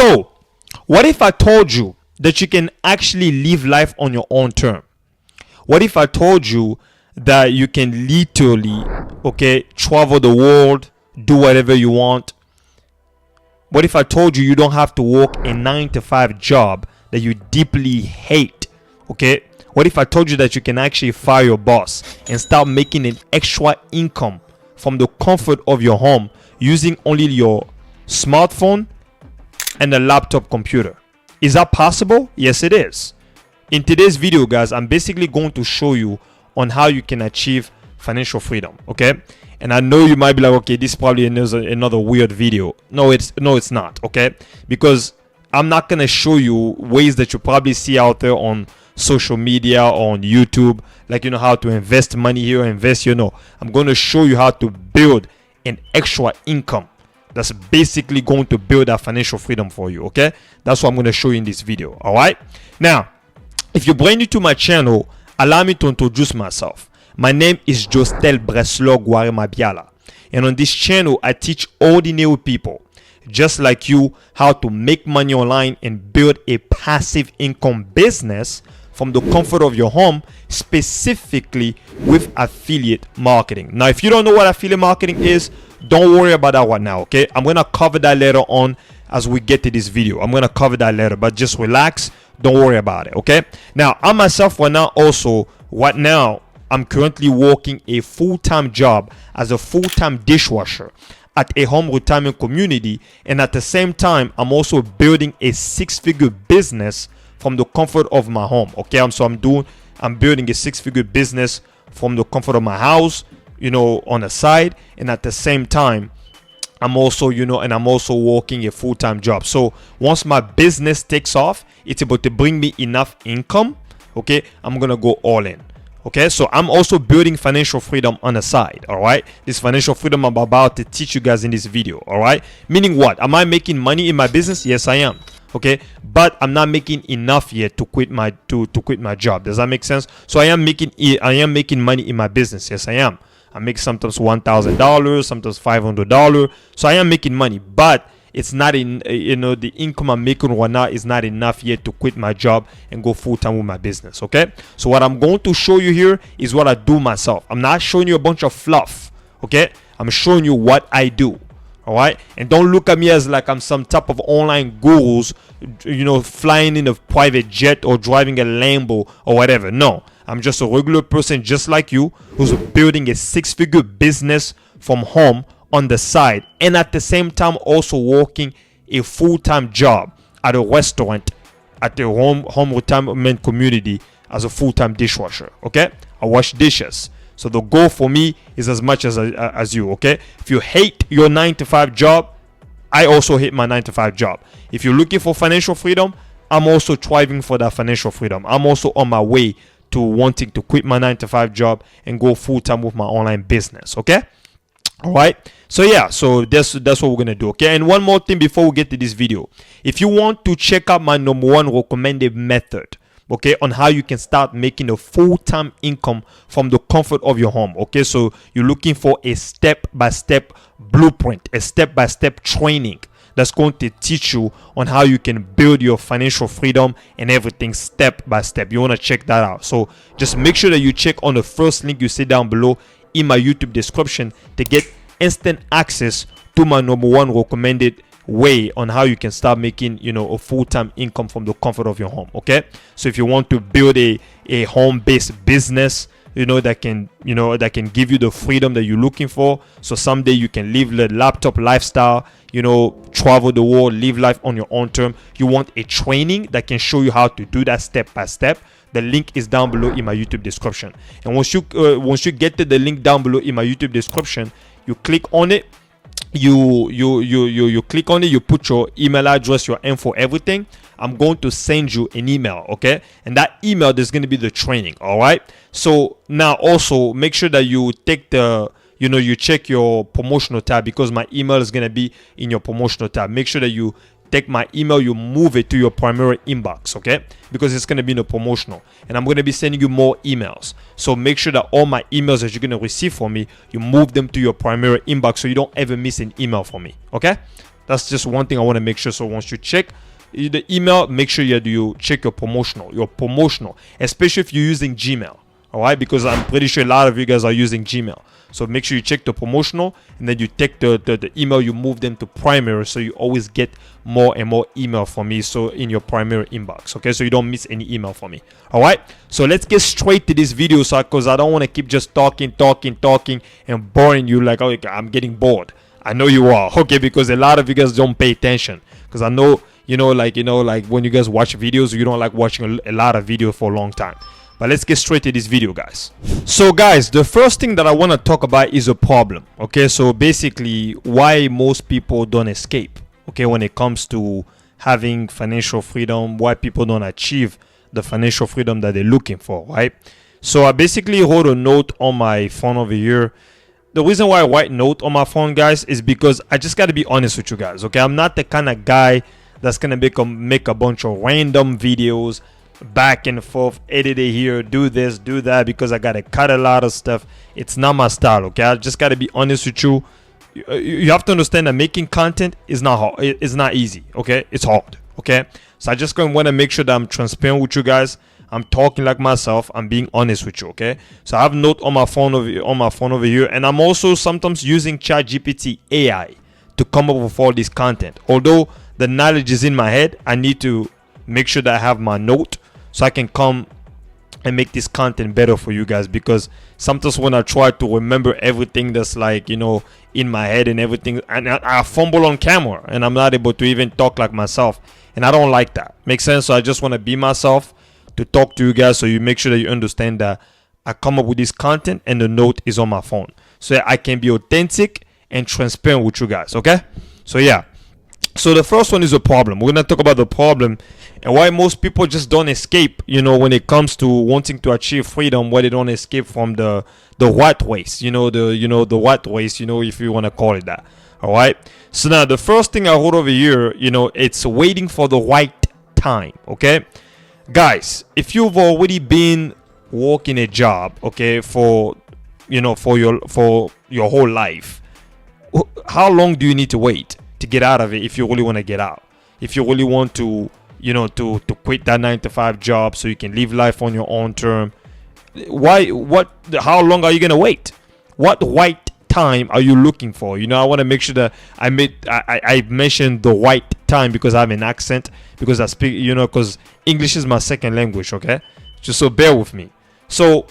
So what if I told you that you can actually live life on your own term? What if I told you that you can literally, okay, travel the world, do whatever you want? What if I told you you don't have to work a 9-to-5 job that you deeply hate? Okay. What if I told you that you can actually fire your boss and start making an extra income from the comfort of your home using only your smartphone and a laptop computer? Is that possible? Yes, it is. In today's video, guys, I'm basically going to show you on how you can achieve financial freedom. Okay. And I know you might be like, okay, this is probably another weird video. No, it's not. Okay. Because I'm not going to show you ways that you probably see out there on social media or on YouTube, like, how to invest money here, invest, I'm going to show you how to build an extra income that's basically going to build that financial freedom for you. Okay, that's what I'm going to show you in this video. All right, now if you're brand new to my channel, allow me to introduce myself. My name is Jostel Mabiala, and on this channel I teach ordinary people just like you how to make money online and build a passive income business from the comfort of your home, specifically with affiliate marketing. Now, if you don't know what affiliate marketing is, don't worry about that one now, okay? I'm going to cover that later on as we get to this video. I'm going to cover that later, but just relax. Don't worry about it, okay? Now, I myself right now, I'm currently working a full-time job as a full-time dishwasher at a home retirement community, and at the same time, I'm also building a 6-figure business from the comfort of my home. Okay, I'm building a 6-figure business from the comfort of my house, on the side, and at the same time I'm also working a full-time job. So once my business takes off, it's able to bring me enough income, okay, I'm gonna go all in. Okay, so I'm also building financial freedom on the side. All right, this financial freedom I'm about to teach you guys in this video. All right, meaning what? Am I making money in my business? Yes, I am. Okay, but I'm not making enough yet to quit my job. Does that make sense? So I am making money in my business. Yes, I am. I make sometimes $1,000, sometimes $500. So I am making money, but it's not in the income I'm making right now is not enough yet to quit my job and go full-time with my business. Okay, so what I'm going to show you here is what I do myself. I'm not showing you a bunch of fluff. Okay, I'm showing you what I do. All right, and don't look at me as like I'm some type of online gurus, flying in a private jet or driving a Lambo or whatever. No, I'm just a regular person just like you who's building a 6-figure business from home on the side, and at the same time also working a full-time job at a restaurant at the home retirement community as a full-time dishwasher. Okay, I wash dishes. So the goal for me is as much as you. Okay, if you hate your 9-to-5 job, I also hate my 9-to-5 job. If you're looking for financial freedom, I'm also striving for that financial freedom. I'm also on my way to wanting to quit my 9-to-5 job and go full-time with my online business. Okay, all right, so yeah, so that's what we're gonna do. Okay, and one more thing before we get to this video, if you want to check out my #1 recommended method, okay, on how you can start making a full-time income from the comfort of your home. Okay, so you're looking for a step-by-step blueprint, a step-by-step training that's going to teach you on how you can build your financial freedom and everything step by step. You want to check that out. So just make sure that you check on the first link you see down below in my YouTube description to get instant access to my #1 recommended way on how you can start making a full-time income from the comfort of your home. Okay, so if you want to build a home-based business that can give you the freedom that you're looking for, so someday you can live the laptop lifestyle, travel the world, live life on your own term. You want a training that can show you how to do that step by step. The link is down below in my YouTube description, and once you get to the link down below in my YouTube description, you click on it. You click on it, you put your email address, your info, everything. I'm going to send you an email, okay, and that email there's going to be the training. All right, so now also make sure that you take the you check your promotional tab, because my email is going to be in your promotional tab. Make sure that you take my email, you move it to your primary inbox, okay, because it's going to be in a promotional, and I'm going to be sending you more emails. So make sure that all my emails that you're going to receive from me, you move them to your primary inbox so you don't ever miss an email from me. Okay, That's just one thing I want to make sure. So once you check the email, make sure you check your promotional, especially if you're using Gmail. All right, because I'm pretty sure a lot of you guys are using Gmail. So make sure you check the promotional, and then you take the email, you move them to primary, so you always get more and more email from me, so in your primary inbox. Okay, so you don't miss any email from me. All right, so let's get straight to this video, so because I don't want to keep just talking and boring you. Like, okay, I'm getting bored. I know you are. Okay, because a lot of you guys don't pay attention, because I know like when you guys watch videos, you don't like watching a lot of videos for a long time. But let's get straight to this video, guys. So guys, the first thing that I want to talk about is a problem. Okay, so basically why most people don't escape, okay, when it comes to having financial freedom, why people don't achieve the financial freedom that they're looking for, right? So I basically hold a note on my phone over here. The reason why I write note on my phone, guys, is because I just got to be honest with you guys, okay? I'm not the kind of guy that's gonna make a bunch of random videos back and forth, edit it here, do this, do that, because I gotta cut a lot of stuff. It's not my style, okay? I just gotta be honest with you. You have to understand that making content is not hard. It's not easy, okay? It's hard, okay? So I just want to make sure that I'm transparent with you guys. I'm talking like myself. I'm being honest with you, okay? So I have note on my phone over here, and I'm also sometimes using ChatGPT AI to come up with all this content. Although the knowledge is in my head, I need to make sure that I have my note, so I can come and make this content better for you guys. Because sometimes when I try to remember everything that's like, in my head and everything, and I fumble on camera and I'm not able to even talk like myself, and I don't like that. Make sense? So I just want to be myself to talk to you guys, so you make sure that you understand that I come up with this content and the note is on my phone, so I can be authentic and transparent with you guys, okay? So yeah. So the first one is a problem. We're gonna talk about the problem and why most people just don't escape, when it comes to wanting to achieve freedom, why they don't escape from the rat race, the rat race, if you want to call it that. All right. So now the first thing I wrote over here, it's waiting for the right time. Okay, guys, if you've already been working a job, okay, for your whole life, how long do you need to wait to get out of it? If you really want to get out, if you really want to to quit that 9-to-5 job so you can live life on your own term, how long are you gonna wait? What right time are you looking for? I want to make sure that I mentioned the right time, because I have an accent, because I speak, because English is my second language, okay? Just so bear with me. So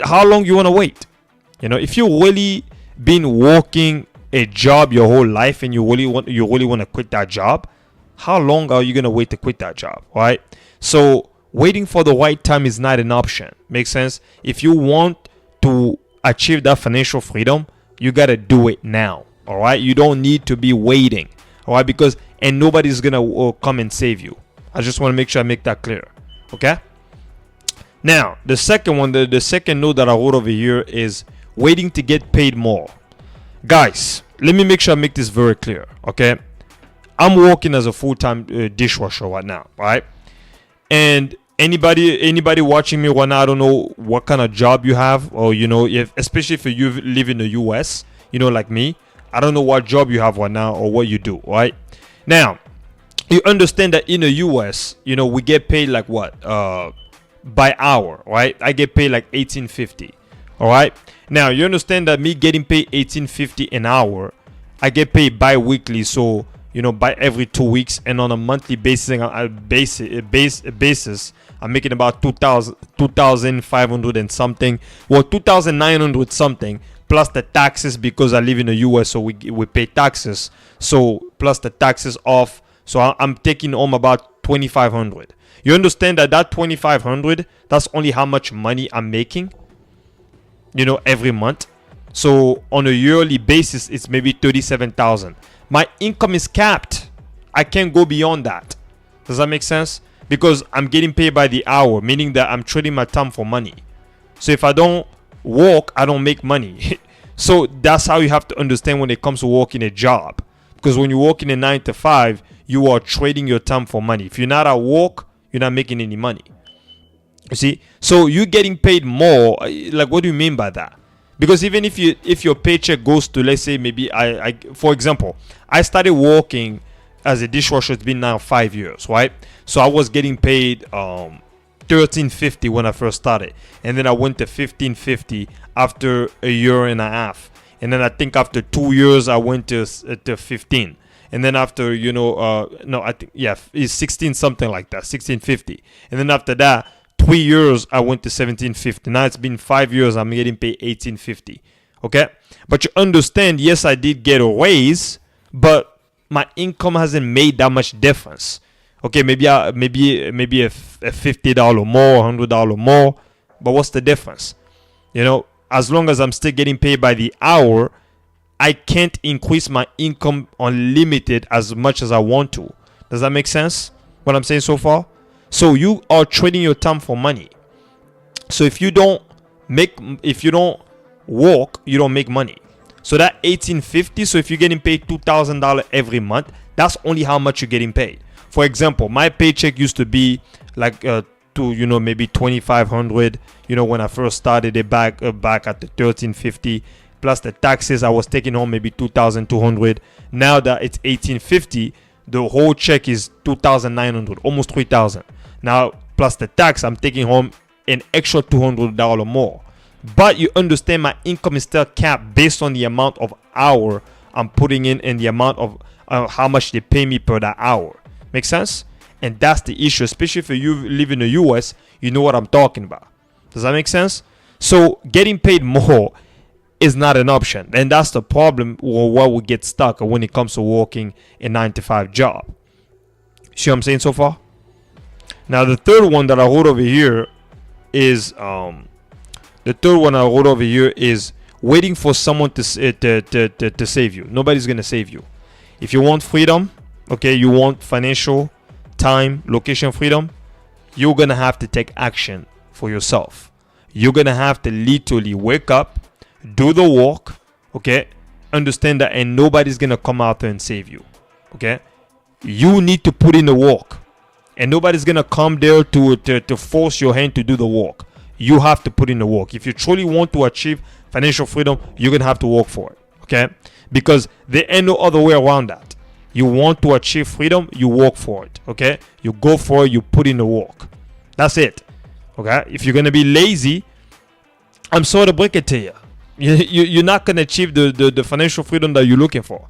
how long you want to wait? If you really been working a job your whole life and you really want to quit that job, how long are you going to wait to quit that job, right? So waiting for the right time is not an option. Makes sense? If you want to achieve that financial freedom, you got to do it now, all right? You don't need to be waiting, all right? And nobody's going to come and save you. I just want to make sure I make that clear, okay? Now, the second one, the second note that I wrote over here is waiting to get paid more. Guys, let me make sure I make this very clear, okay? I'm working as a full-time dishwasher right now, right? And anybody watching me right now, I don't know what kind of job you have, or especially if you live in the US, like me, I don't know what job you have right now or what you do, right? Now, you understand that in the US, we get paid like what? By hour, right? I get paid like $18.50. All right. Now you understand that me getting paid $18.50 an hour, I get paid bi-weekly, so by every 2 weeks, and on a monthly basis, I'm making about 2,500 and something, well 2,900 something, plus the taxes, because I live in the US, so we pay taxes. So plus the taxes off, so I'm taking home about 2,500. You understand that 2,500, that's only how much money I'm making, every month. So on a yearly basis, it's maybe 37,000. My income is capped. I can't go beyond that. Does that make sense? Because I'm getting paid by the hour, meaning that I'm trading my time for money. So if I don't work, I don't make money. So that's how you have to understand when it comes to working a job. Because when you work in a 9-to-5, you are trading your time for money. If you're not at work, you're not making any money. You see? So you're getting paid more. Like, what do you mean by that? Because even if your paycheck goes to, let's say, maybe I for example, I started working as a dishwasher. It's been now 5 years, right? So I was getting paid $13.50 when I first started, and then I went to $15.50 after a year and a half, and then I think after 2 years I went to 15, and then after no, I think, yeah, it's 16 something like that, 16.50, and then after that 3 years I went to 17.50. Now it's been 5 years, I'm getting paid 18.50. Okay, but you understand, yes, I did get a raise, but my income hasn't made that much difference. Okay, maybe a $50 more, $100 more, but what's the difference? As long as I'm still getting paid by the hour, I can't increase my income unlimited as much as I want to. Does that make sense? What I'm saying so far? So you are trading your time for money. So if you don't work, you don't make money. So that $18.50. So if you're getting paid $2,000 every month, that's only how much you're getting paid. For example, my paycheck used to be like maybe $2,500. When I first started it back at the $13.50 plus the taxes, I was taking home maybe $2,200. Now that it's $18.50, the whole check is $2,900, almost $3,000. Now plus the tax, I'm taking home an extra $200 more. But you understand, my income is still capped based on the amount of hour I'm putting in and the amount of how much they pay me per that hour. Make sense? And that's the issue, especially if you live in the US. You know what I'm talking about. Does that make sense? So getting paid more is not an option, and that's the problem where we get stuck when it comes to working a 9-to-5 job. See what I'm saying so far? Now the third one that I wrote over here is waiting for someone to save you. Nobody's gonna save you. If you want freedom, okay, you want financial, time, location freedom, you're gonna have to take action for yourself. You're gonna have to literally wake up, do the work, okay? Understand that, and nobody's gonna come out there and save you, okay? You need to put in the work, and nobody's gonna come there to force your hand to do the work. You have to put in the work. If you truly want to achieve financial freedom, you're gonna have to work for it, okay? Because there ain't no other way around that. You want to achieve freedom, you work for it, okay? You go for it, you put in the work. That's it, okay? If you're gonna be lazy, I'm sorry to break it to you. You're not gonna achieve the financial freedom that you're looking for,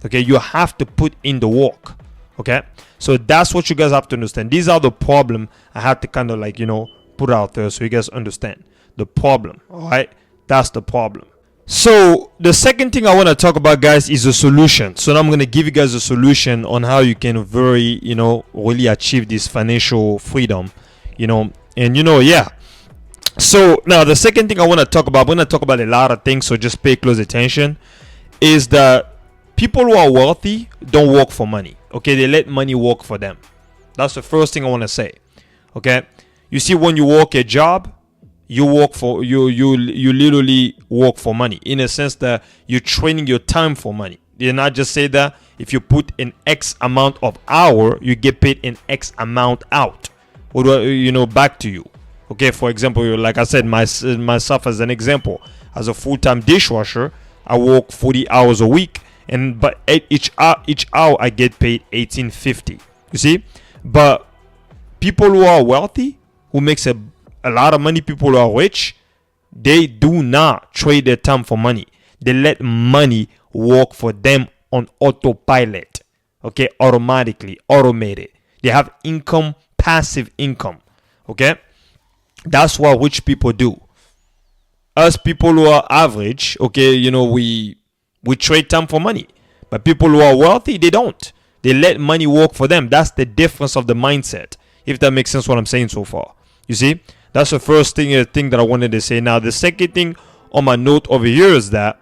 okay? You have to put in the work, okay? So that's what you guys have to understand. These are the problem I had to kind of like, put out there so you guys understand the problem, all right? That's the problem. So the second thing I want to talk about, guys, is a solution. So now I'm going to give you guys a solution on how you can really achieve this financial freedom, yeah. So now the second thing I want to talk about, I'm going to talk about a lot of things, so just pay close attention, is that people who are wealthy don't work for money, okay? They let money work for them. That's the first thing I want to say, okay? You see, when you work a job, you literally work for money, in a sense that you're training your time for money. They not just say that if you put an X amount of hour, you get paid an X amount out, back to you. Okay, for example, like I said, myself as an example, as a full-time dishwasher, I work 40 hours a week, but each hour I get paid $18.50. You see, but people who are wealthy, who makes a lot of money, people who are rich, they do not trade their time for money. They let money work for them on autopilot, okay, automatically, automated. They have income, passive income, okay? That's what rich people do. Us people who are average, okay, we trade time for money. But people who are wealthy, they don't. They let money work for them. That's the difference of the mindset, if that makes sense what I'm saying so far. You see, that's the first thing that I wanted to say. Now, the second thing on my note over here is that,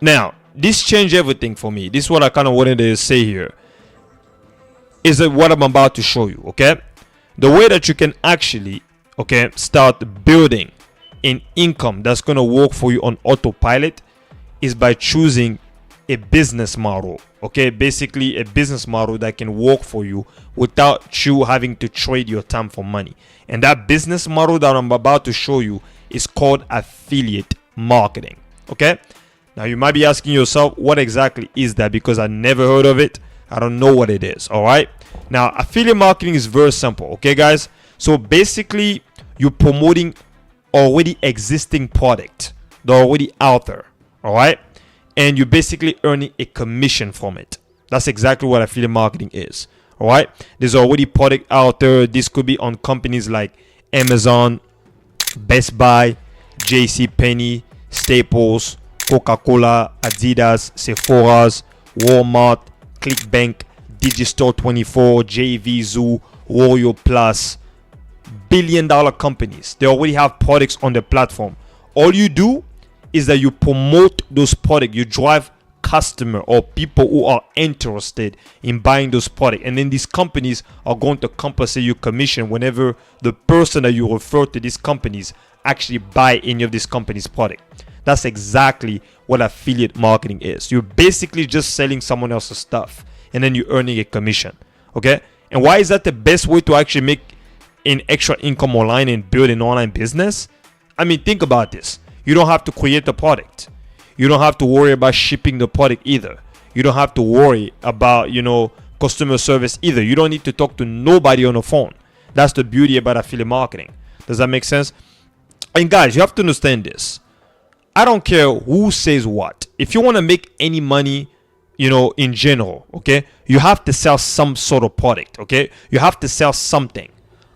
now, this changed everything for me. This is what I kind of wanted to say here. Is that what I'm about to show you, okay? The way that you can actually, okay, start building an income that's going to work for you on autopilot is by choosing a business model, okay? Basically a business model that can work for you without you having to trade your time for money. And that business model that I'm about to show you is called affiliate marketing. Okay, now you might be asking yourself, what exactly is that? Because I never heard of it. I don't know what it is. All right, now affiliate marketing is very simple. Okay, guys, so basically you're promoting already existing product. They're already out there. All right, and you're basically earning a commission from it. That's exactly what affiliate marketing is. All right, there's already product out there. This could be on companies like Amazon, Best Buy, JCPenney, Staples, Coca-Cola, Adidas, Sephora's, Walmart, ClickBank, Digistore 24, JV Zoo, Royal Plus, billion-dollar companies. They already have products on the platform. All you do is that you promote those products. You drive customer or people who are interested in buying those products, and then these companies are going to compensate you commission whenever the person that you refer to these companies actually buy any of these companies product. That's exactly what affiliate marketing is. You're basically just selling someone else's stuff and then you're earning a commission. Okay, and why is that the best way to actually make an extra income online and build an online business? I mean, think about this. You don't have to create the product. You don't have to worry about shipping the product either. You don't have to worry about, customer service either. You don't need to talk to nobody on the phone. That's the beauty about affiliate marketing. Does that make sense? And guys, you have to understand this. I don't care who says what. If you want to make any money, in general, okay, you have to sell some sort of product, okay? You have to sell something,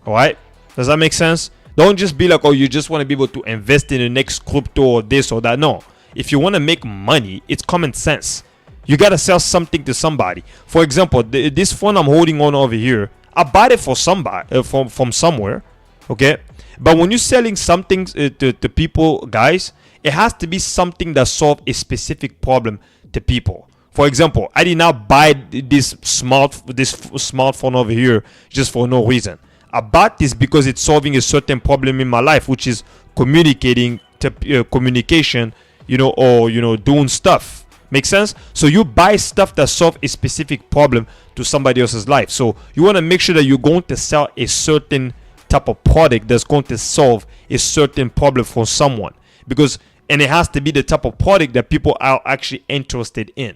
all right? Does that make sense? Don't just be like, oh, you just want to be able to invest in the next crypto or this or that. No. If you want to make money, it's common sense. You got to sell something to somebody. For example, this phone I'm holding on over here, I bought it for somebody, from somewhere, okay? But when you're selling something to people, guys, it has to be something that solves a specific problem to people. For example, I did not buy this smartphone over here just for no reason. I bought this because it's solving a certain problem in my life, which is communication, doing stuff. Make sense? So you buy stuff that solve a specific problem to somebody else's life. So you want to make sure that you're going to sell a certain type of product that's going to solve a certain problem for someone, and it has to be the type of product that people are actually interested in.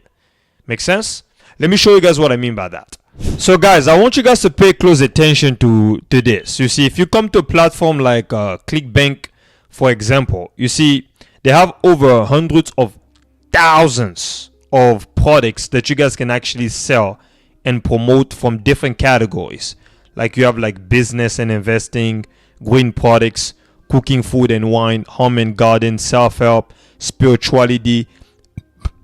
Make sense? Let me show you guys what I mean by that. So guys, I want you guys to pay close attention to this. You see, if you come to a platform like ClickBank, for example, you see they have over hundreds of thousands of products that you guys can actually sell and promote from different categories. Like you have like business and investing, green products, cooking, food and wine, home and garden, self-help, spirituality,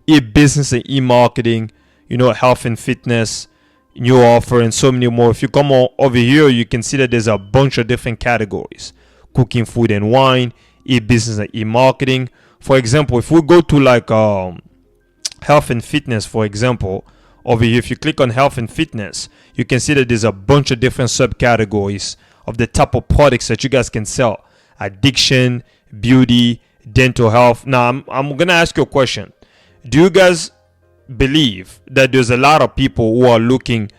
e-business and e-marketing, health and fitness, new offer, and so many more. If you come over here, you can see that there's a bunch of different categories: cooking, food and wine, e-business and e-marketing. For example, if we go to like health and fitness, for example, over here, if you click on health and fitness, you can see that there's a bunch of different subcategories of the type of products that you guys can sell: addiction, beauty, dental health. Now I'm gonna ask you a question. Do you guys believe that there's a lot of people who are looking,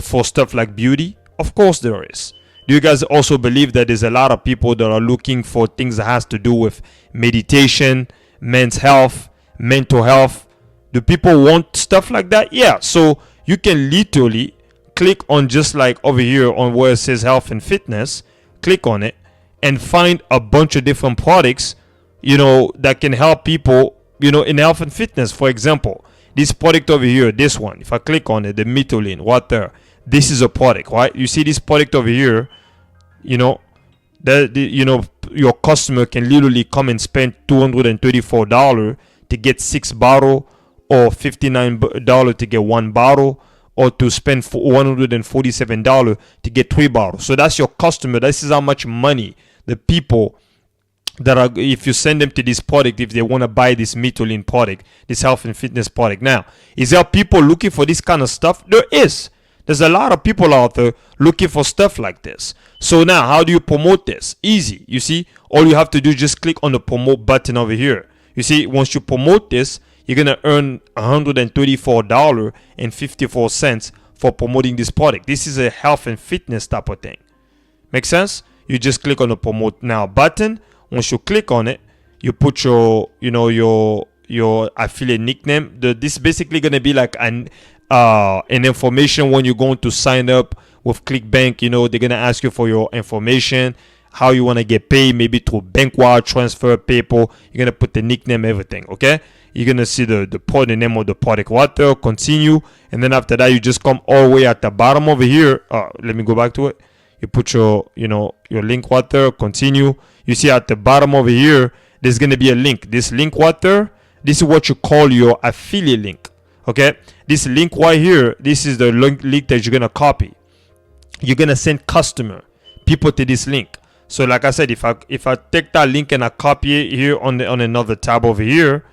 for stuff like beauty? Of course there is. Do you guys also believe that there's a lot of people that are looking for things that has to do with meditation, men's health, mental health? Do people want stuff like that? Yeah. So you can literally click on, just like over here on where it says health and fitness, click on it and find a bunch of different products, that can help people, in health and fitness. For example, this product over here, this one, if I click on it, the Mitolin, what there, this is a product, right? You see this product over here, your customer can literally come and spend $234 to get 6 bottles, or $59 to get 1 bottle, or to spend $147 to get 3 bottles. So that's your customer. This is how much money the people that are, if you send them to this product, if they want to buy this Mitolin product, this health and fitness product. Now, is there people looking for this kind of stuff? There is. There's a lot of people out there looking for stuff like this. So now, how do you promote this? Easy. You see, all you have to do is just click on the promote button over here. You see, once you promote this, you're going to earn $134.54 for promoting this product. This is a health and fitness type of thing. Make sense? You just click on the promote now button. Once you click on it, you put your your affiliate nickname. This is basically gonna be like an information when you're going to sign up with ClickBank. They're gonna ask you for your information, how you want to get paid, maybe through bank wire transfer, PayPal. You're gonna put the nickname, everything. Okay, you're gonna see the name of the product right there. Continue, and then after that, you just come all the way at the bottom over here. Let me go back to it. You put your your link right there. Continue. You see at the bottom over here, there's gonna be a link. This link right there, this is what you call your affiliate link. Okay, this link right here, this is the link that you're gonna copy. You're gonna send people to this link. So like I said, if I take that link and I copy it here on another tab over here,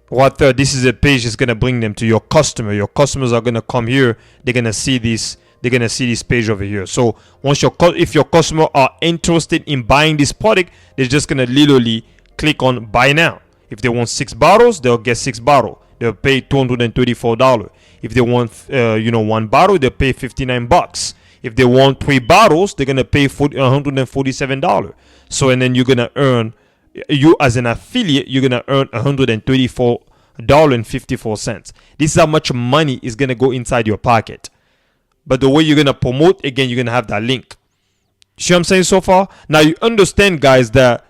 what this is a page that's gonna bring them to your customer. Your customers are gonna come here. They're gonna see this. They're gonna see this page over here. So once if your customer are interested in buying this product, they're just gonna literally click on buy now. If they want 6 bottles, they'll get 6 bottles. They'll pay $234. If they want 1 bottle, they'll pay $59. If they want 3 bottles, they're gonna pay $147. So and then you're gonna earn, you as an affiliate, you're gonna earn $134.54. This is how much money is gonna go inside your pocket. But the way you're gonna promote, again, you're gonna have that link. See what I'm saying so far? Now you understand, guys, that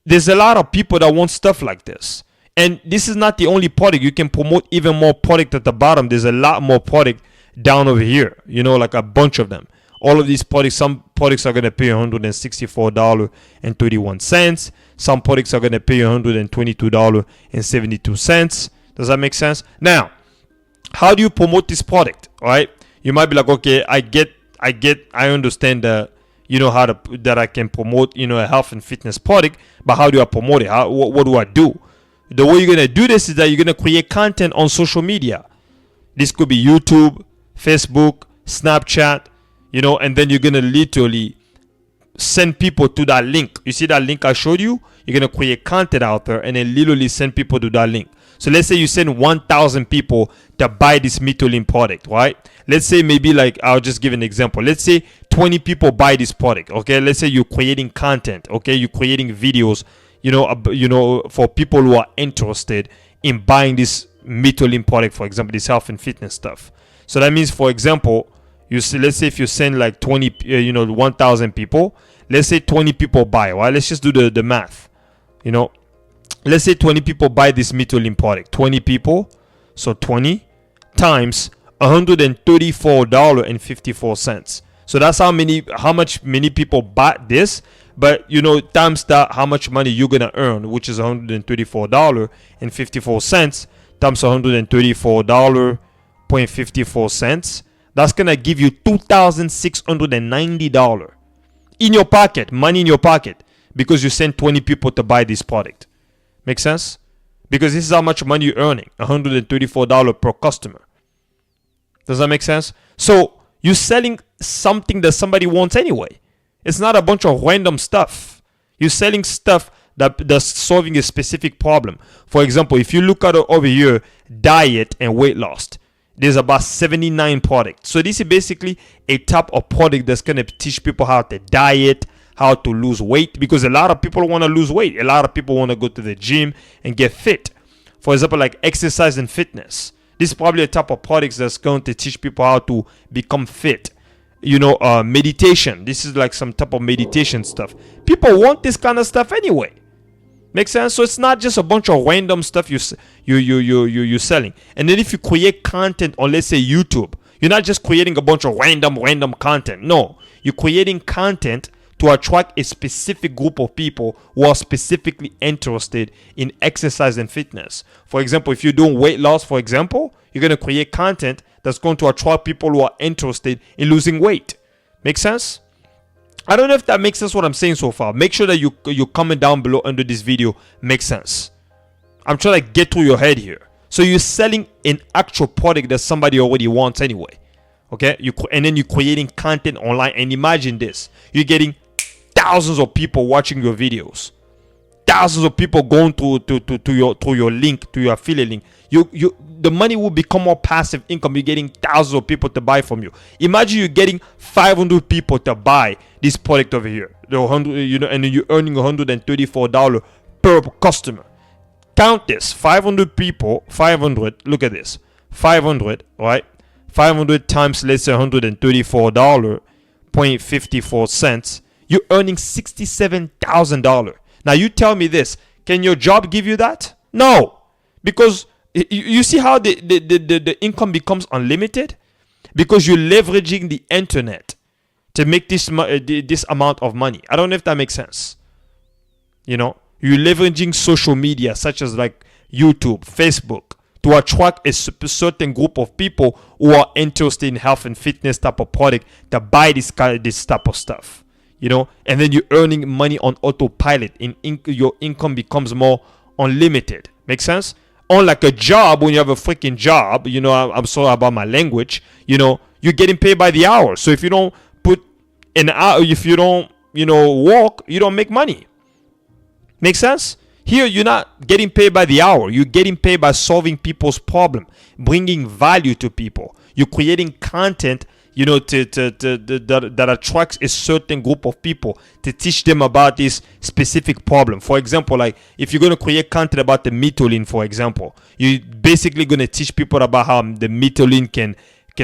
there's a lot of people that want stuff like this. And this is not the only product. You can promote even more product at the bottom. There's a lot more product down over here. Like a bunch of them. All of these products, some products are going to pay $164.31. Some products are going to pay $122.72. Does that make sense? Now, how do you promote this product? All right. You might be like, okay, I understand that, that I can promote, a health and fitness product, but how do I promote it? What do I do? The way you're going to do this is that you're going to create content on social media. This could be YouTube, Facebook, Snapchat, and then you're going to literally send people to that link. You see that link I showed you? You're going to create content out there and then literally send people to that link. So let's say you send 1,000 people to buy this Mitoline product, right? Let's say maybe I'll just give an example. Let's say 20 people buy this product, okay? Let's say you're creating content, okay? You're creating videos, for people who are interested in buying this Mitoline product, for example, this health and fitness stuff. So that means, for example, let's say if you send 1,000 people, let's say 20 people buy, right? Let's just do the math, Let's say 20 people buy this Mitoline product. 20 people, so 20 times $134.54. So that's how much many people bought this. But times that, how much money you're gonna earn, which is $134.54 times $134.54. That's gonna give you $2,690 in your pocket, money in your pocket, because you sent 20 people to buy this product. Make sense? Because this is how much money you're earning, $134 per customer. Does that make sense? So you're selling something that somebody wants anyway. It's not a bunch of random stuff. You're selling stuff that's solving a specific problem. For example, if you look at it over here, diet and weight loss, there's about 79 products. So this is basically a type of product that's going to teach people how to diet, how to lose weight, because a lot of people want to lose weight. A lot of people want to go to the gym and get fit. For example, like exercise and fitness. This is probably a type of products that's going to teach people how to become fit. Meditation. This is like some type of meditation stuff. People want this kind of stuff anyway. Make sense? So it's not just a bunch of random stuff you're selling. And then if you create content on, let's say, YouTube, you're not just creating a bunch of random content. No, you're creating content to attract a specific group of people who are specifically interested in exercise and fitness. For example, if you're doing weight loss, for example, you're going to create content that's going to attract people who are interested in losing weight. Make sense? I don't know if that makes sense what I'm saying so far. Make sure that you comment down below under this video makes sense. I'm trying to get through your head here. So you're selling an actual product that somebody already wants anyway. Okay? And then you're creating content online. And imagine this. You're getting thousands of people watching your videos. Thousands of people going to your link, to your affiliate link. The money will become more passive income. You're getting thousands of people to buy from you. Imagine you're getting 500 people to buy this product over here. the 100, and then you're earning $134 per customer. Count this: 500 people, 500. Look at this: 500, right? 500 times, let's say, $134.54. You're earning $67,000. Now you tell me this: can your job give you that? No, because you see how the income becomes unlimited, because you're leveraging the internet to make this amount of money. I don't know if that makes sense. You're leveraging social media such as like YouTube, Facebook, to attract a certain group of people who are interested in health and fitness type of product to buy this type of stuff. And then you're earning money on autopilot, and your income becomes more unlimited. Make sense? Unlike a job, when you have a freaking job, I'm sorry about my language, you're getting paid by the hour. So if you don't put an hour, if you don't, work, you don't make money. Make sense? Here, you're not getting paid by the hour. You're getting paid by solving people's problem, bringing value to people. You're creating content, that attracts a certain group of people to teach them about this specific problem. For example, like if you're going to create content about the Mitolin, for example, you're basically going to teach people about how the Mitolin can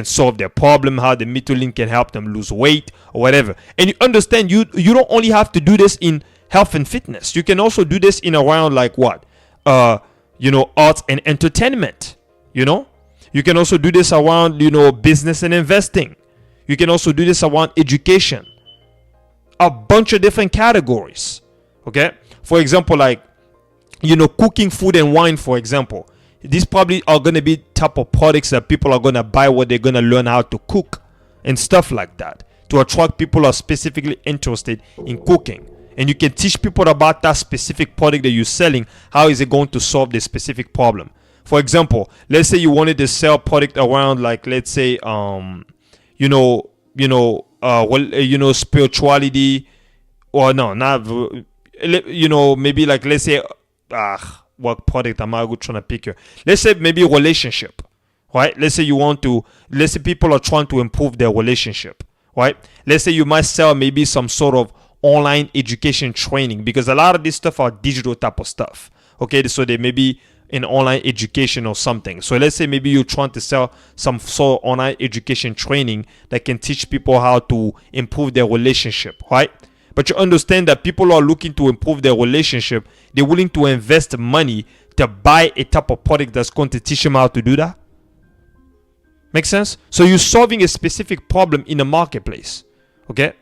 solve their problem, how the Mitolin can help them lose weight or whatever. And you understand, you don't only have to do this in health and fitness. You can also do this in around like what? Arts and entertainment. You can also do this around, business and investing. You can also do this around education. A bunch of different categories. Okay? For example, like, cooking food and wine, for example. These probably are going to be type of products that people are going to buy, where they're going to learn how to cook and stuff like that, to attract people who are specifically interested in cooking. And you can teach people about that specific product that you're selling. How is it going to solve this specific problem? For example, let's say you wanted to sell product around, like, let's say, spirituality, or no, not, maybe like, let's say, what product am I trying to pick here? Let's say maybe relationship, right? Let's say people are trying to improve their relationship, right? Let's say you might sell maybe some sort of online education training, because a lot of this stuff are digital type of stuff. Okay, so they may be in online education or something. So let's say maybe you're trying to sell some sort of online education training that can teach people how to improve their relationship, right? But you understand that people are looking to improve their relationship. They're willing to invest money to buy a type of product that's going to teach them how to do that. Make sense? So you're solving a specific problem in the marketplace. Okay?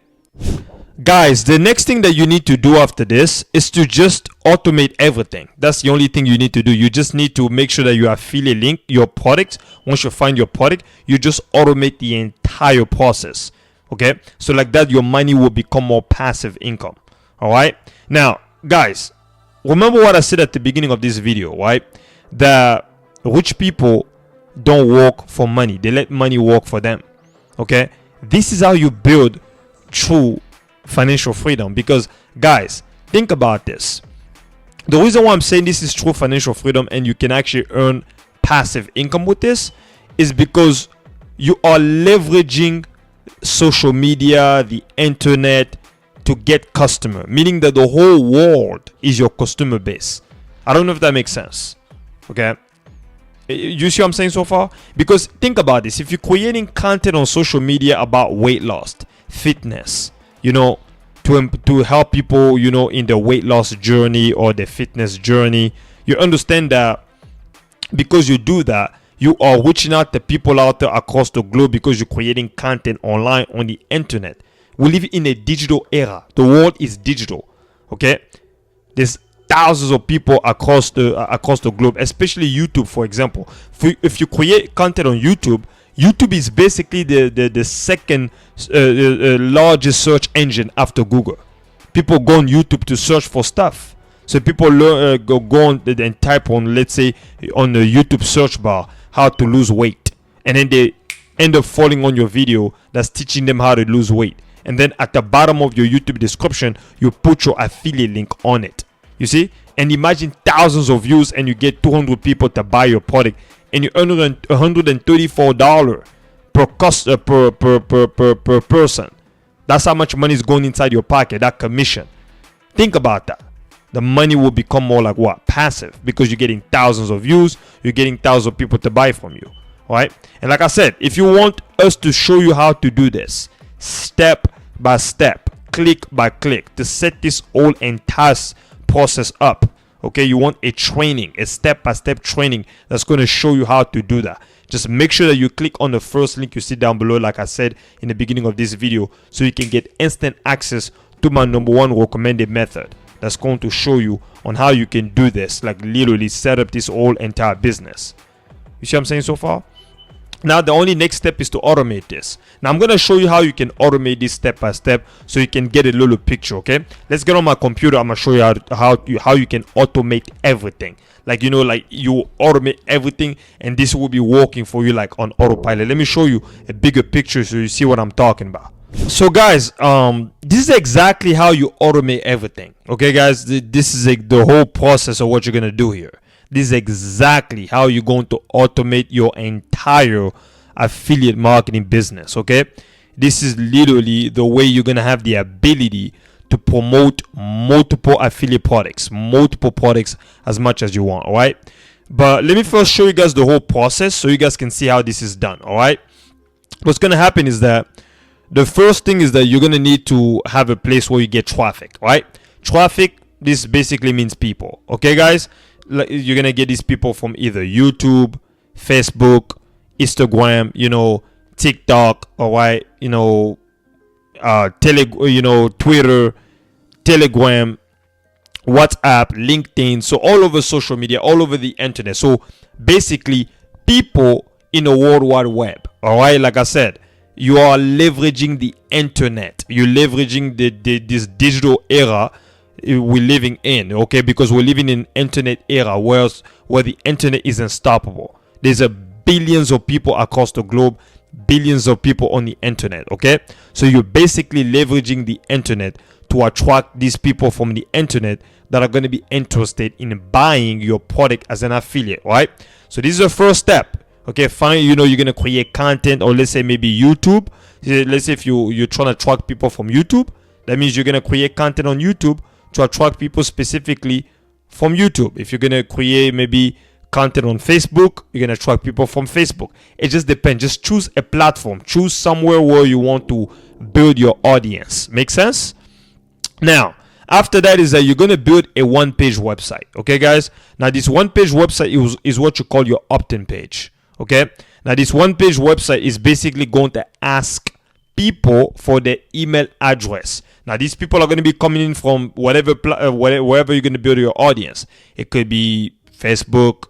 Guys, the next thing that you need to do after this is to just automate everything. That's the only thing you need to do. You just need to make sure that you affiliate link your product. Once you find your product, you just automate the entire process. Okay, so like that, your money will become more passive income. All right. Now, guys, remember what I said at the beginning of this video, right? That rich people don't work for money; they let money work for them. Okay, this is how you build true financial freedom. Because, guys, think about this. The reason why I'm saying this is true financial freedom and you can actually earn passive income with this is because you are leveraging social media, the internet, to get customer, meaning that the whole world is your customer base. I don't know if that makes sense. Okay, you see what I'm saying so far? Because think about this: if you're creating content on social media about weight loss, fitness, to help people, in the weight loss journey or the fitness journey, you understand that because you do that, you are reaching out to people out there across the globe, because you're creating content online on the internet. We live in a digital era. The world is digital. Okay, there's thousands of people across the globe, especially YouTube, for example. If you create content on YouTube, YouTube is basically the second largest search engine after Google. People go on YouTube to search for stuff. So people go on and type on, let's say, on the YouTube search bar, how to lose weight, and then they end up falling on your video that's teaching them how to lose weight. And then at the bottom of your YouTube description, you put your affiliate link on it. You see? And imagine thousands of views, and you get 200 people to buy your product, and you earn $134 per person. That's how much money is going inside your pocket, that commission. Think about that. The money will become more like what? Passive, because you're getting thousands of views, you're getting thousands of people to buy from you. Right? And like I said, if you want us to show you how to do this step by step, click by click, to set this whole entire process up, okay, you want a training, a step-by-step training that's going to show you how to do that. Just make sure that you click on the first link you see down below, like I said in the beginning of this video, so you can get instant access to my #1 recommended method that's going to show you on how you can do this, like literally set up this whole entire business. You see what I'm saying so far? Now the only next step is to automate this. Now I'm going to show you how you can automate this step by step so you can get a little picture. Okay, let's get on my computer. I'm going to show you how you can automate everything. Like, you know, like you automate everything and this will be working for you like on autopilot. Let me show you a bigger picture so you see what I'm talking about. So guys, this is exactly how you automate everything. Okay guys, this is the whole process of what you're going to do here. This is exactly how you're going to automate your entire affiliate marketing business. Okay, this is literally the way you're going to have the ability to promote multiple affiliate products, as much as you want. All right, but let me first show you guys the whole process so you guys can see how this is done. All right, what's going to happen is that the first thing is that you're going to need to have a place where you get traffic. Right, traffic, this basically means people. Okay guys, you're gonna get these people from either YouTube, Facebook, Instagram, you know, TikTok, all right, you know, Twitter, Telegram, WhatsApp, LinkedIn. So all over social media, all over the internet. So basically, people in the World Wide Web. All right, like I said, you are leveraging the internet. You're leveraging this digital era we're living in, okay, because we're living in internet era where the internet is unstoppable. There's billions of people across the globe, billions of people on the internet. Okay, so you're basically leveraging the internet to attract these people from the internet that are going to be interested in buying your product as an affiliate. Right, so this is the first step. Okay, fine, you know, you're going to create content, or let's say maybe YouTube. Let's say if you're trying to attract people from YouTube, that means you're going to create content on YouTube to attract people specifically from YouTube. If you're going to create maybe content on Facebook, you're going to attract people from Facebook. It just depends. Just choose a platform. Choose somewhere where you want to build your audience. Make sense? Now, after that is that you're going to build a one-page website. Okay, guys? Now, this one-page website is what you call your opt-in page. Okay? Now, this one-page website is basically going to ask people for their email address. Now, these people are going to be coming in from wherever you're going to build your audience. It could be Facebook,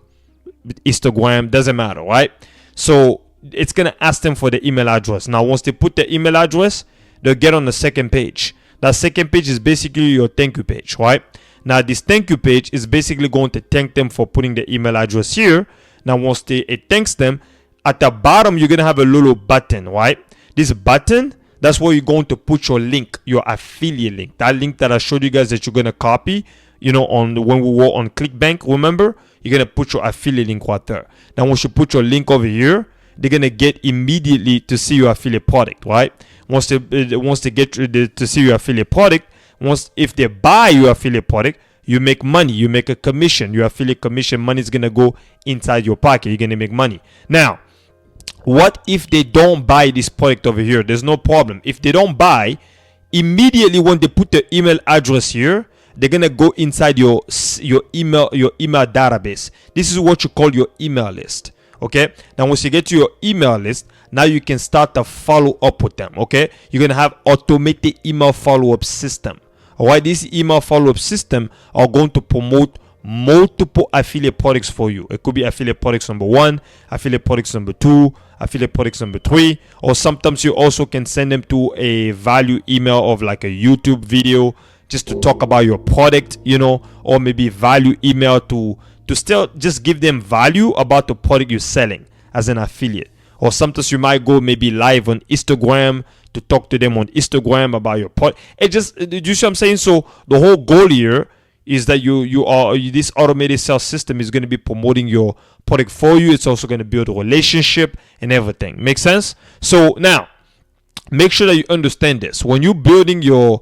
Instagram, doesn't matter, right? So it's going to ask them for the email address. Now, once they put the email address, they'll get on the second page. That second page is basically your thank you page, right? Now, this thank you page is basically going to thank them for putting the email address here. Now, once it thanks them, at the bottom, you're going to have a little button, right? This button, that's where you're going to put your link, your affiliate link. That link that I showed you guys that you're going to copy, you know, when we were on ClickBank, remember? You're going to put your affiliate link right there. Now, once you put your link over here, they're going to get immediately to see your affiliate product, right? Once they get to see your affiliate product, if they buy your affiliate product, you make money. You make a commission. Your affiliate commission money is going to go inside your pocket. You're going to make money. Now, what if they don't buy this product over here? There's no problem. If they don't buy, immediately when they put the email address here, they're gonna go inside your email database. This is what you call your email list. Okay. Now once you get to your email list, now you can start to follow up with them. Okay. You're gonna have automated email follow-up system. All right. This email follow-up system are going to promote multiple affiliate products for you. It could be affiliate products number 1, affiliate products number 2, affiliate products number 3, or sometimes you also can send them to a value email of like a YouTube video just to talk about your product, you know, or maybe value email to still just give them value about the product you're selling as an affiliate. Or sometimes you might go maybe live on Instagram to talk to them on Instagram about your product. It just, do you see what I'm saying? So the whole goal here is that this automated sales system is going to be promoting your product for you. It's also going to build a relationship and everything. Make sense? So now, make sure that you understand this. When you're building your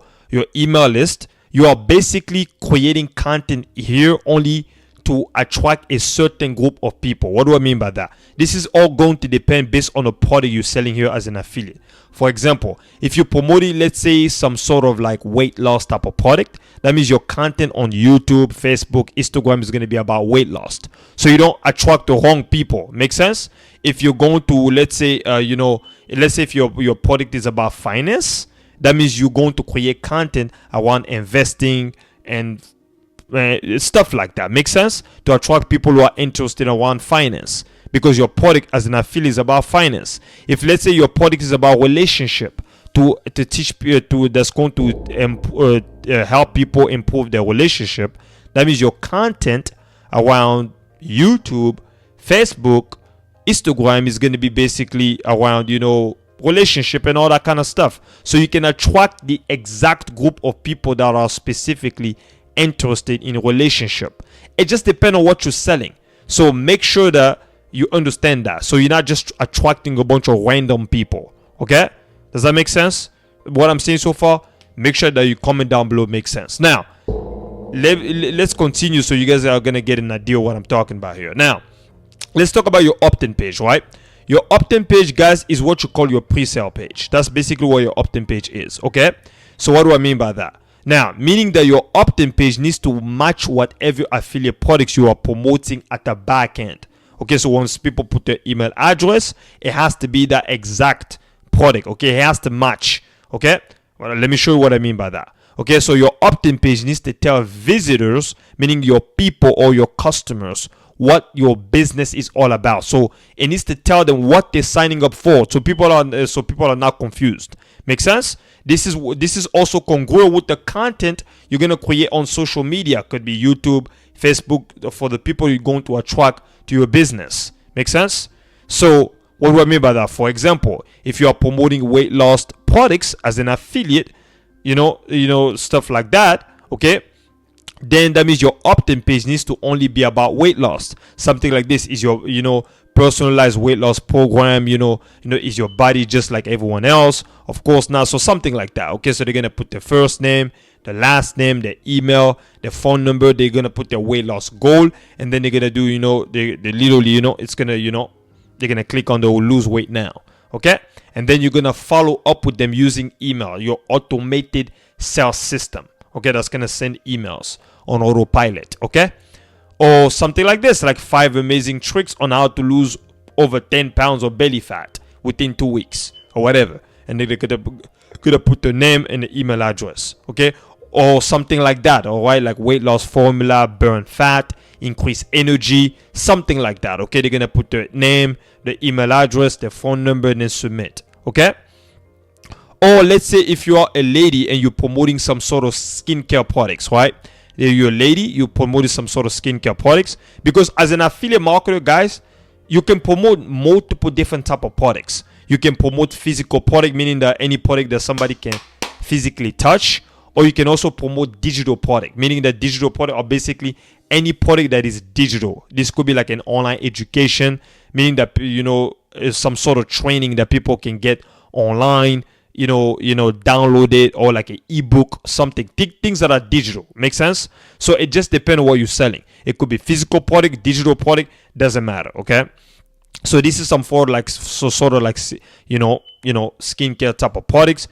email list, you are basically creating content here only to attract a certain group of people. What do I mean by that? This is all going to depend based on the product you're selling here as an affiliate. For example, if you're promoting, let's say, some sort of like weight loss type of product, that means your content on YouTube, Facebook, Instagram is going to be about weight loss. So you don't attract the wrong people. Make sense? If you're going to, let's say, let's say if your product is about finance, that means you're going to create content around investing and stuff like that. Make sense? To attract people who are interested around finance, because your product as an affiliate is about finance. If let's say your product is about relationship, to teach people that's going to help people improve their relationship, that means your content around YouTube, Facebook, Instagram is going to be basically around relationship and all that kind of stuff. So you can attract the exact group of people that are specifically interested in relationship. It just depends on what you're selling. So make sure that you understand that, so you're not just attracting a bunch of random people. Okay, does that make sense? What I'm saying so far? Make sure that you comment down below makes sense. Now let's continue, so you guys are gonna get an idea of what I'm talking about here. Now let's talk about your opt-in page, right? Your opt-in page, guys, is what you call your pre-sale page. That's basically what your opt-in page is. Okay, so what do I mean by that? Now, meaning that your opt-in page needs to match whatever affiliate products you are promoting at the back end. Okay, so once people put their email address, it has to be that exact product. Okay, it has to match. Okay, well, let me show you what I mean by that. Okay, so your opt-in page needs to tell visitors, meaning your people or your customers, what your business is all about. So it needs to tell them what they're signing up for, so people are not confused. Make sense? This is also congruent with the content you're gonna create on social media. Could be YouTube, Facebook, for the people you're going to attract to your business. Make sense? So what do I mean by that? For example, if you are promoting weight loss products as an affiliate, stuff like that, okay, then that means your opt-in page needs to only be about weight loss. Something like this is your personalized weight loss program. Is your body just like everyone else? Of course not. So something like that. Okay, so they're gonna put the first name, the last name, their email, their phone number. They're gonna put their weight loss goal, and then they're gonna do they literally it's gonna they're gonna click on the lose weight now. Okay, and then you're gonna follow up with them using email, your automated sales system. Okay, that's gonna send emails on autopilot. Okay, or something like this, like 5 amazing tricks on how to lose over 10 pounds of belly fat within 2 weeks, or whatever. And they could have put the name and the email address. Okay, or something like that. All right, like weight loss formula, burn fat, increase energy, something like that. Okay, they're gonna put the name, the email address, the phone number, and then submit. Okay. Or let's say if you are a lady and you're promoting some sort of skincare products, right? You're a lady, you're promoting some sort of skincare products, because as an affiliate marketer, guys, you can promote multiple different type of products. You can promote physical product, meaning that any product that somebody can physically touch, or you can also promote digital product, meaning that digital product are basically any product that is digital. This could be like an online education, meaning that some sort of training that people can get online, download it, or like an ebook, something, things that are digital. Make sense? So it just depends on what you're selling. It could be physical product, digital product, doesn't matter. Okay, so this is some sort of like skincare type of products.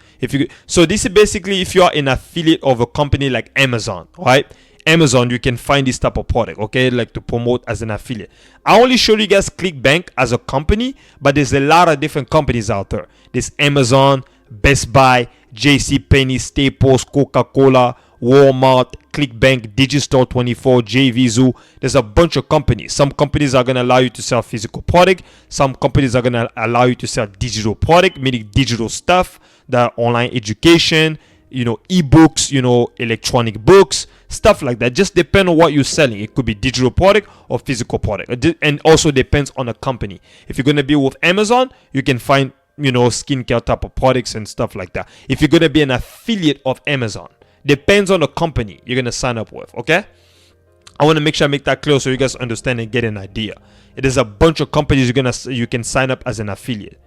So this is basically if you are an affiliate of a company like Amazon, right? Amazon, you can find this type of product, okay, like to promote as an affiliate. I only showed you guys ClickBank as a company, but there's a lot of different companies out there. There's Amazon, Best Buy, JCPenney, Staples, Coca-Cola, Walmart, ClickBank, Digistore24, JVZoo. There's a bunch of companies. Some companies are going to allow you to sell physical product. Some companies are going to allow you to sell digital product, meaning digital stuff, the online education, ebooks, electronic books, stuff like that. Just depend on what you're selling. It could be digital product or physical product, and also depends on the company. If you're going to be with Amazon, you can find skincare type of products and stuff like that. If you're going to be an affiliate of Amazon, depends on the company you're going to sign up with. Okay, I want to make sure I make that clear so you guys understand and get an idea. It is a bunch of companies you can sign up as an affiliate.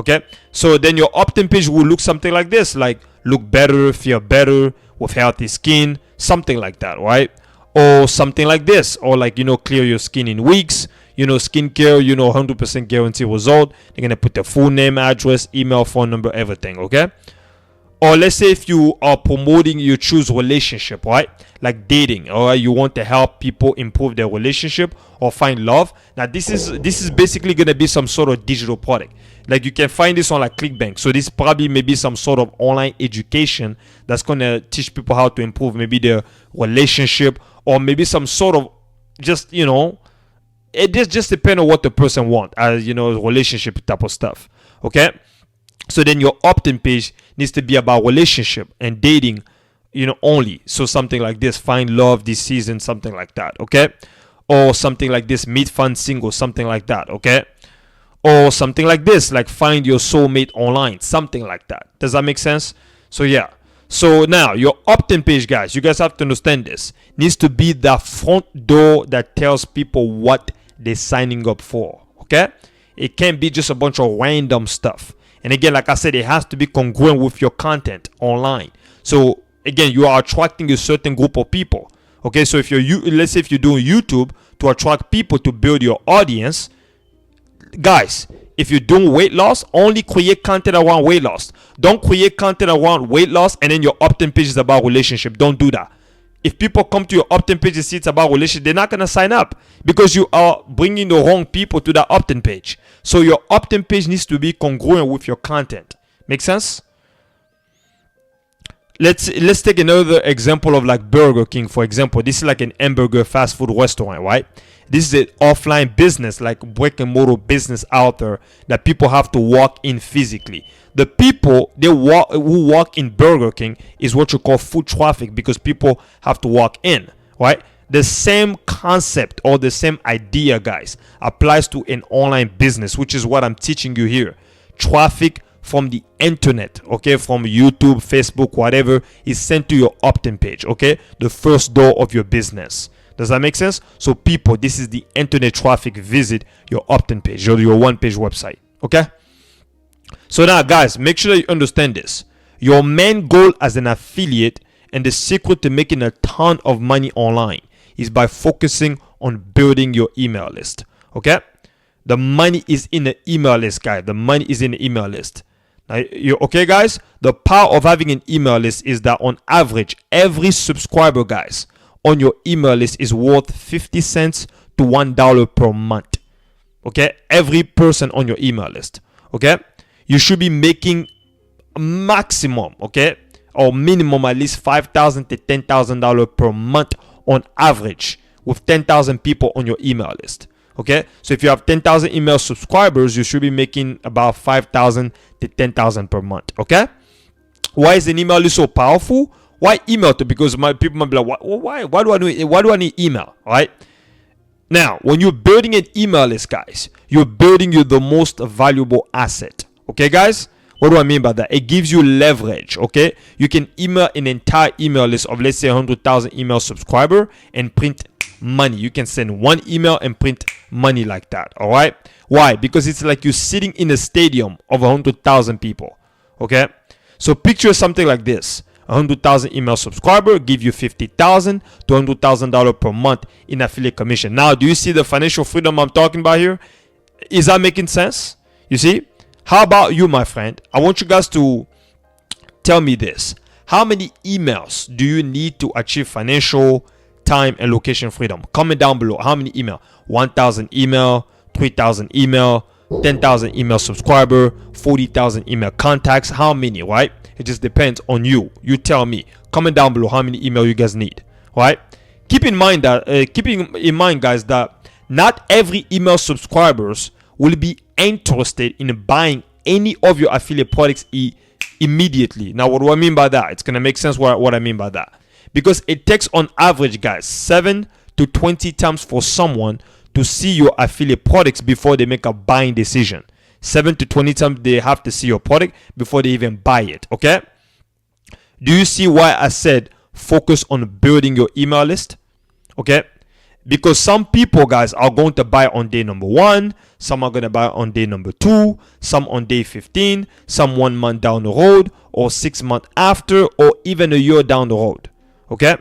Okay, so then your opt-in page will look something like this, like look better, feel better, with healthy skin, something like that, right? Or something like this, or like, clear your skin in weeks, skincare, 100% guarantee result. They're gonna put the full name, address, email, phone number, everything. Okay. Or let's say if you are promoting, you choose relationship, right? Like dating, or you want to help people improve their relationship or find love. Now this is basically gonna be some sort of digital product. Like you can find this on like ClickBank. So this probably maybe some sort of online education that's gonna teach people how to improve maybe their relationship, or maybe some sort of just it just depends on what the person wants, as relationship type of stuff. Okay. So then your opt-in page needs to be about relationship and dating, only. So something like this, find love this season, something like that. Okay. Or something like this, meet fun single, something like that. Okay. Or something like this, like find your soulmate online, something like that. Does that make sense? So yeah. So now your opt-in page, guys, you guys have to understand this, needs to be the front door that tells people what they're signing up for. Okay. It can't be just a bunch of random stuff. And again, like I said, it has to be congruent with your content online. So again, you are attracting a certain group of people. Okay, so let's say if you're doing YouTube to attract people to build your audience, guys, if you're doing weight loss, only create content around weight loss. Don't create content around weight loss and then your opt-in page is about relationship. Don't do that. If people come to your opt-in page and see it's about relationship, they're not going to sign up because you are bringing the wrong people to that opt-in page. So your opt-in page needs to be congruent with your content. Make sense? Let's take another example of like Burger King, for example. This is like an hamburger fast food restaurant, right? This is an offline business, like brick and mortar business out there that people have to walk in physically. The people who walk in Burger King is what you call foot traffic, because people have to walk in, right? The same concept or the same idea, guys, applies to an online business, which is what I'm teaching you here. Traffic from the internet, okay, from YouTube, Facebook, whatever, is sent to your opt-in page, okay, the first door of your business. Does that make sense? So people, this is the internet traffic. Visit your opt-in page or your one-page website, okay? So now, guys, make sure that you understand this. Your main goal as an affiliate and the secret to making a ton of money online is by focusing on building your email list, okay? The money is in the email list, guys. The money is in the email list. Now, you okay, guys? The power of having an email list is that on average, every subscriber, guys, on your email list is worth 50 cents to $1 per month. Okay? Every person on your email list. Okay? You should be making maximum, okay, or minimum at least $5,000 to $10,000 per month on average with 10,000 people on your email list. Okay, so if you have 10,000 email subscribers, you should be making about 5,000 to 10,000 per month. Okay, why is an email list so powerful? Why email to? Because people might be like, why do I need email? All right. Now, when you're building an email list, guys, you're building the most valuable asset. Okay, guys. What do I mean by that? It gives you leverage, okay? You can email an entire email list of, let's say, 100,000 email subscriber and print money. You can send one email and print money like that, all right? Why? Because it's like you're sitting in a stadium of 100,000 people, okay? So picture something like this. 100,000 email subscriber give you $50,000 to $100,000 per month in affiliate commission. Now, do you see the financial freedom I'm talking about here? Is that making sense? You see? How about you, my friend? I want you guys to tell me this. How many emails do you need to achieve financial, time, and location freedom? Comment down below. How many email? 1,000 email, 3,000 email, 10,000 email subscriber, 40,000 email contacts. How many, right? It just depends on you. You tell me. Comment down below how many email you guys need, right? Keeping in mind, guys, that not every email subscribers will be interested in buying any of your affiliate products immediately. Now, what do I mean by that? It's going to make sense what I mean by that. Because it takes on average, guys, 7 to 20 times for someone to see your affiliate products before they make a buying decision. 7 to 20 times they have to see your product before they even buy it, okay? Do you see why I said focus on building your email list? Okay? Because some people, guys, are going to buy on day number 1, some are going to buy on day number 2, some on day 15, some 1 month down the road, or 6 months after, or even a year down the road. Okay?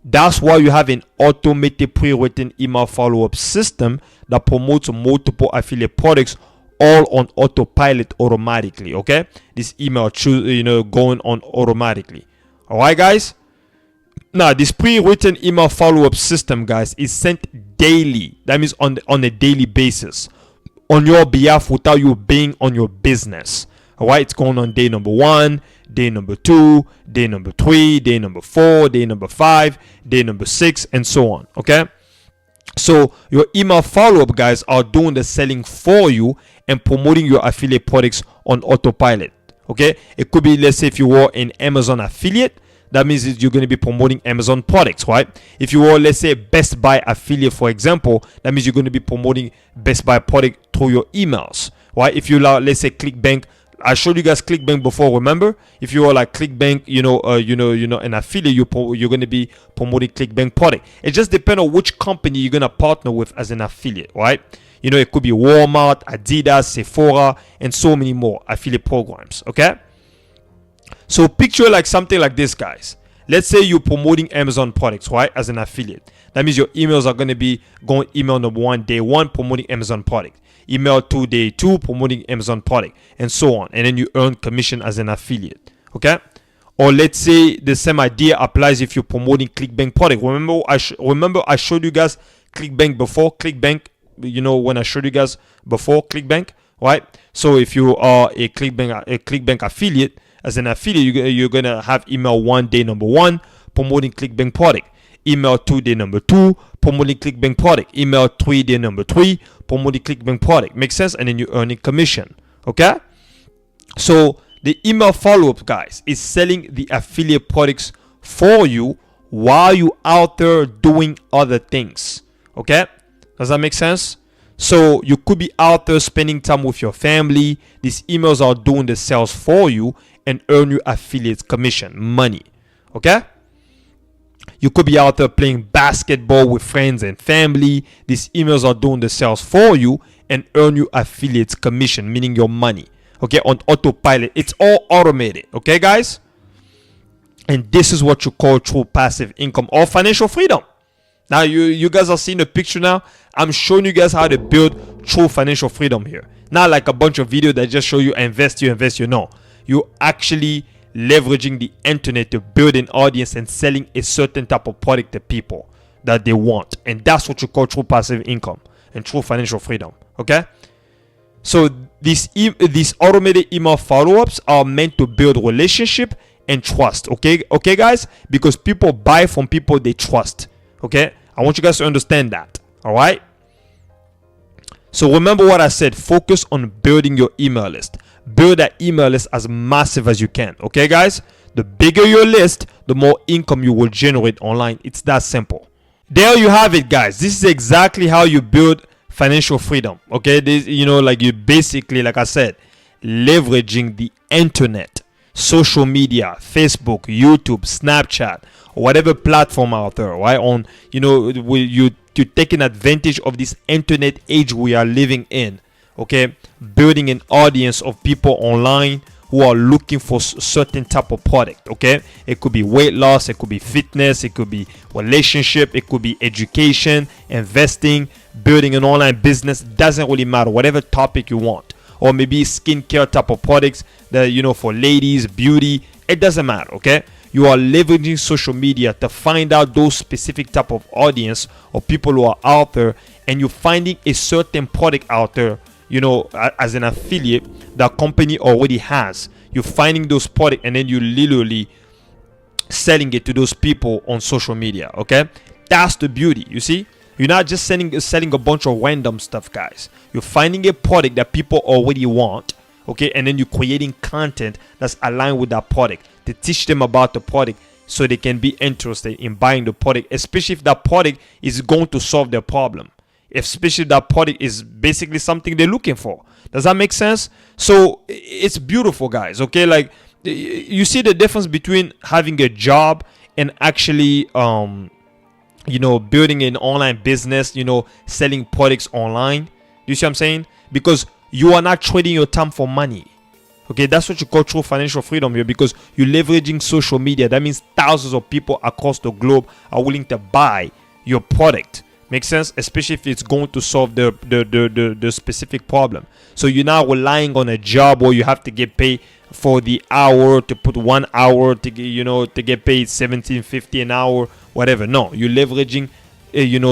That's why you have an automated pre-written email follow-up system that promotes multiple affiliate products all on autopilot automatically. Okay? This email going on automatically. All right, guys? Now, this pre-written email follow-up system, guys, is sent daily. That means on a daily basis on your behalf without you being on your business. All right, it's going on day number 1, day number 2, day number 3, day number 4, day number 5, day number 6, and so on. Okay, so your email follow-up guys are doing the selling for you and promoting your affiliate products on autopilot. Okay, it could be, let's say, if you were an Amazon affiliate, that means you're going to be promoting Amazon products, right? If you were, let's say, Best Buy affiliate, for example, that means you're going to be promoting Best Buy product through your emails, right? If you are, let's say, ClickBank, I showed you guys ClickBank before, remember? If you are like ClickBank, an affiliate, you're going to be promoting ClickBank product. It just depends on which company you're going to partner with as an affiliate, right? It could be Walmart, Adidas, Sephora, and so many more affiliate programs, okay? So picture like something like this, guys. Let's say you're promoting Amazon products, right, as an affiliate. That means your emails are going to be going email number 1, day 1, promoting Amazon product. Email 2, day 2, promoting Amazon product, and so on. And then you earn commission as an affiliate, okay? Or let's say the same idea applies if you're promoting ClickBank product. Remember I showed you guys ClickBank before. ClickBank, when I showed you guys before ClickBank, right? So if you are a ClickBank affiliate, as an affiliate, you're going to have email 1, day number 1, promoting ClickBank product. Email 2, day number 2, promoting ClickBank product. Email 3, day number 3, promoting ClickBank product. Makes sense? And then you're earning commission. Okay? So the email follow-up, guys, is selling the affiliate products for you while you're out there doing other things. Okay? Does that make sense? So you could be out there spending time with your family. These emails are doing the sales for you and earn you affiliate commission money. Okay? You could be out there playing basketball with friends and family. These emails are doing the sales for you and earn you affiliate commission, meaning your money. Okay? On autopilot. It's all automated. Okay, guys? And this is what you call true passive income or financial freedom. Now, you guys are seeing the picture now. I'm showing you guys how to build true financial freedom here. Not like a bunch of videos that just show you invest. No. You're actually leveraging the internet to build an audience and selling a certain type of product to people that they want. And that's what you call true passive income and true financial freedom. Okay? So these automated email follow-ups are meant to build relationship and trust. Okay, guys? Because people buy from people they trust. Okay, I want you guys to understand that. All right. So remember what I said. Focus on building your email list. Build that email list as massive as you can. Okay, guys? The bigger your list, the more income you will generate online. It's that simple. There you have it, guys. This is exactly how you build financial freedom. Okay, this, like you basically, like I said, leveraging the internet, social media, Facebook, YouTube, Snapchat, whatever platform out there, right? On, you're taking advantage of this internet age we are living in. Okay, building an audience of people online who are looking for certain type of product. Okay, it could be weight loss, it could be fitness, it could be relationship, it could be education, investing, building an online business. Doesn't really matter, whatever topic you want. Or maybe skincare type of products that, for ladies, beauty. It doesn't matter. Okay, you are leveraging social media to find out those specific type of audience or people who are out there, and you're finding a certain product out there, as an affiliate that company already has. You're finding those products and then you literally selling it to those people on social media. Okay, that's the beauty. You see, you're not just selling a bunch of random stuff, guys. You're finding a product that people already want. Okay, and then you're creating content that's aligned with that product to teach them about the product so they can be interested in buying the product, especially if that product is going to solve their problem. Especially that product is basically something they're looking for. Does that make sense? So it's beautiful, guys. Okay, like you see the difference between having a job and actually building an online business, selling products online. You see what I'm saying? Because you are not trading your time for money. Okay, that's what you call true financial freedom here, because you're leveraging social media. That means thousands of people across the globe are willing to buy your product. Makes sense? Especially if it's going to solve the specific problem. So you're not relying on a job where you have to get paid for the hour, to put 1 hour to get, to get paid $17.50 an hour, whatever. No, you're leveraging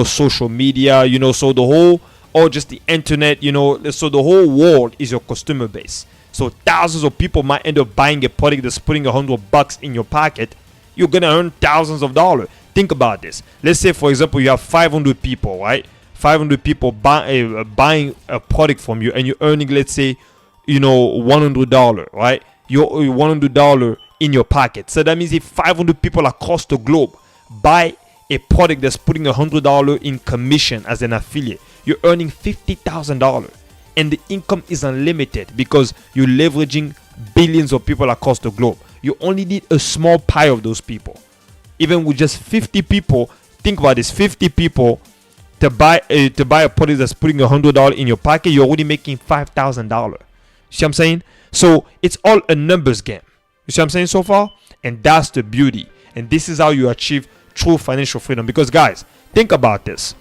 social media, so the whole, or just the internet, so the whole world is your customer base. So thousands of people might end up buying a product that's putting $100 in your pocket. You're gonna earn thousands of dollars. Think about this. Let's say, for example, you have 500 people, right? 500 people buying a product from you, and you're earning, let's say, $100, right? You're $100 in your pocket. So that means if 500 people across the globe buy a product that's putting $100 in commission as an affiliate, you're earning $50,000. And the income is unlimited because you're leveraging billions of people across the globe. You only need a small pie of those people. Even with just 50 people, think about this: 50 people to buy a product that's putting $100 in your pocket, you're already making $5,000. See what I'm saying? So it's all a numbers game. You see what I'm saying so far? And that's the beauty. And this is how you achieve true financial freedom. Because guys, think about this: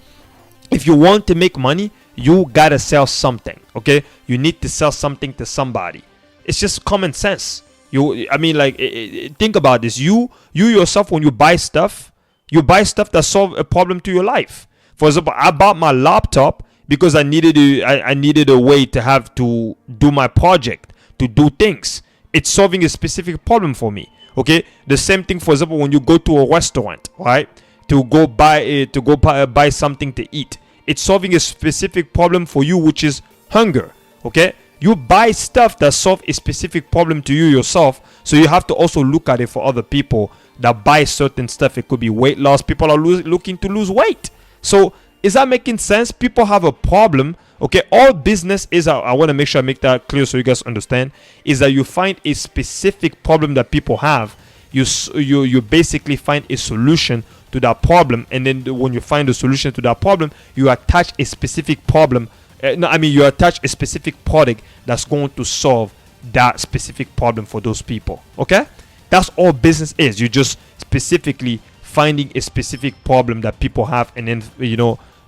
if you want to make money, you gotta sell something. Okay, you need to sell something to somebody. It's just common sense. Think about this. You yourself, when you buy stuff that solve a problem to your life. For example, I bought my laptop because I needed a way to have to do my project, to do things. It's solving a specific problem for me. Okay, the same thing, for example, when you go to a restaurant, right, to go buy something to eat. It's solving a specific problem for you, which is hunger. Okay, you buy stuff that solve a specific problem to you yourself, so you have to also look at it for other people that buy certain stuff. It could be weight loss. People are looking to lose weight. So is that making sense? People have a problem. Okay, all business is, I want to make sure I make that clear so you guys understand, is that you find a specific problem that people have. You basically find a solution to that problem, and then when you find a solution to that problem, you attach a specific problem. You attach a specific product that's going to solve that specific problem for those people. Okay, that's all business is. You just specifically finding a specific problem that people have, and then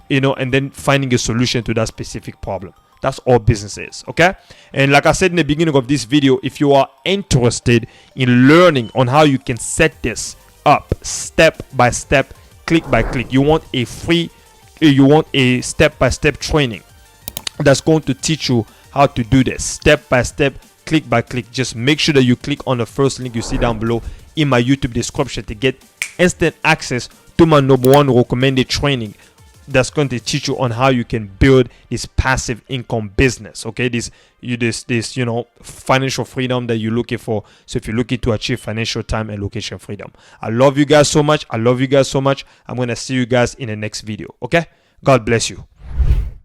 and then finding a solution to that specific problem. That's all business is. Okay, and like I said in the beginning of this video, if you are interested in learning on how you can set this up step by step, click by click, you want a step-by-step training that's going to teach you how to do this step by step, click by click, just make sure that you click on the first link you see down below in my YouTube description to get instant access to my #1 recommended training that's going to teach you on how you can build this passive income business. Okay, this financial freedom that you're looking for. So if you're looking to achieve financial time and location freedom, I love you guys so much. I'm going to see you guys in the next video. Okay, God bless you.